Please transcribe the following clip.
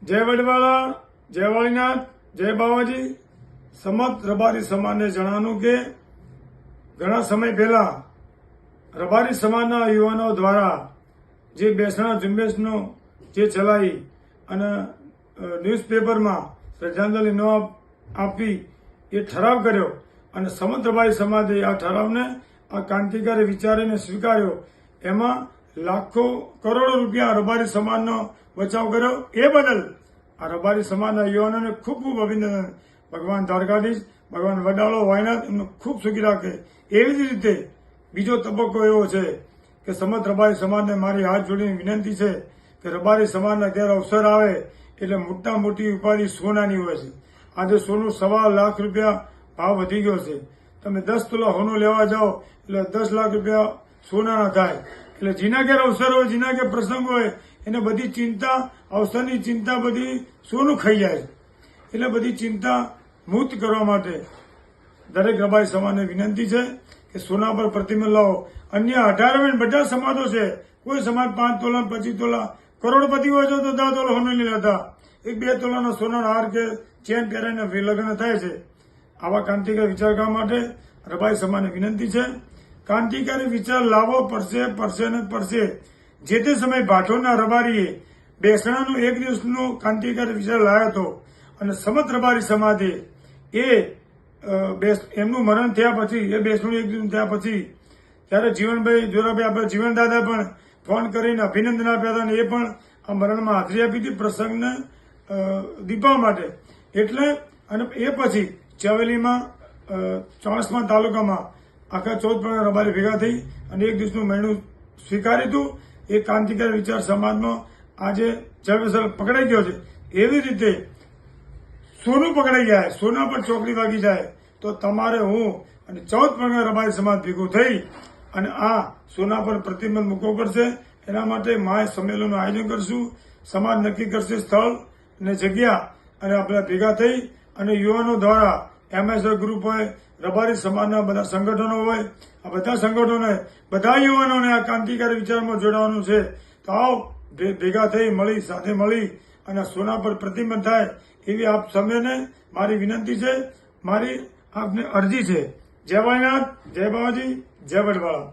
જય વડવાળા, જય વાળીનાથ, જય બાવાજી. સમત રબારી સમાજને જણાવવાનું કે ઘણા સમય પહેલા રબારી સમાજના યુવાનો દ્વારા જે બેસણા ઝુંબેશનો જે ચલાવી અને ન્યૂઝપેપરમાં શ્રદ્ધાંજલિ ન આપી એ ઠરાવ કર્યો અને સમત રબારી સમાજે આ ઠરાવને આ ક્રાંતિકારી વિચારીને સ્વીકાર્યો. એમાં લાખો કરોડો રૂપિયા રબારી સમાજનો બચાવ કર્યો. એ બદલ આ રબારી સમાજના યુવાનોને ખૂબ ખૂબ અભિનંદન. ભગવાન દ્વારકાધીશ, ભગવાન વડાળો વાયનાથ એમને ખૂબ સુખી રાખે. એવી જ રીતે બીજો તબક્કો એવો છે કે સમત રબારી સમાજને મારી હાથ જોડીને વિનંતી છે કે રબારી સમાજના ઘેર અવસર આવે એટલે મોટા મોટી ઉપાધિ સોનાની હોય છે. આજે સોનું 1.25 લાખ રૂપિયા ભાવ વધી ગયો છે. તમે 10 તોલા સોનું લેવા જાઓ એટલે 10 લાખ રૂપિયા સોનાના થાય. એટલે જેના ઘેર અવસર હોય, જેના ઘેર પ્રસંગ હોય એને બધી ચિંતા, અવસરની ચિંતા બધી સોનું ખાઈ જાય છે. એટલે બધી ચિંતા મુક્ત કરવા માટે દરેક રબારી સમાજને વિનંતી છે કે સોના પર પ્રતિબંધ લાવો. અન્ય 18 બધા સમાજો છે. કોઈ સમાજ 5 તોલા 25 તોલા કરોડપતિ હોય છે તો 10 તોલા સોનું નહીં લેતા. 1-2 તોલાનો સોનાનો હાર કે ચેન પહેરાઈને લગ્ન થાય છે. આવા ક્રાંતિકારી વિચાર કરવા માટે રબારી સમાજને વિનંતી છે. ક્રાંતિકારી વિચાર લાવવો પડશે ને પડશે. જે તે સમયે ભાટોળના રબારીએ બેસણાનો એક દિવસનો ક્રાંતિકારી વિચાર લાવ્યો હતો અને સમત રબારી સમાજે એમનું મરણ થયા પછી, એ બેસણું એક દિવસ થયા પછી ત્યારે જીવનભાઈ જોરાભાઈ આપણે જીવનદાદા પણ ફોન કરીને અભિનંદન આપ્યા હતા અને એ પણ આ મરણમાં હાજરી આપી હતી પ્રસંગને દીપાવવા માટે. એટલે અને એ પછી ચવેલીમાં ચોણસમા તાલુકામાં આખા 14 પ્રકારના રબારી ભેગા થઈ અને એક દિવસનું મહિનું સ્વીકાર્યું હતું. એ ક્રાંતિકારી વિચાર સમાજમાં આજે જળબેસર પકડાઈ ગયો છે. એવી રીતે સોનું પકડાઈ જાય, સોના પર ચોકડી વાગી જાય તો તમારે હું અને 14 પ્રકારના રબારી સમાજ ભેગું થઈ અને આ સોના પર પ્રતિબંધ મૂકવો પડશે. એના માટે મહા સંમેલનનું આયોજન કરશું. સમાજ નક્કી કરશે સ્થળ અને જગ્યા અને આપણે ભેગા થઈ અને યુવાનો દ્વારા MS ગ્રુપ હોય, રબારી સમાજના બધા સંગઠનો હોય, આ બધા સંગઠનોને બધા યુવાનોને આ ક્રાંતિકારી વિચારમાં જોડાવાનું છે. તો આવો ભેગા થઈ સાથે મળી અને સોના પર પ્રતિબંધ થાય એવી આપ સૌને મારી વિનંતી છે, મારી આપને અરજી છે. જય વાયનાથ, જય બાવાજી, જય વડવાળા.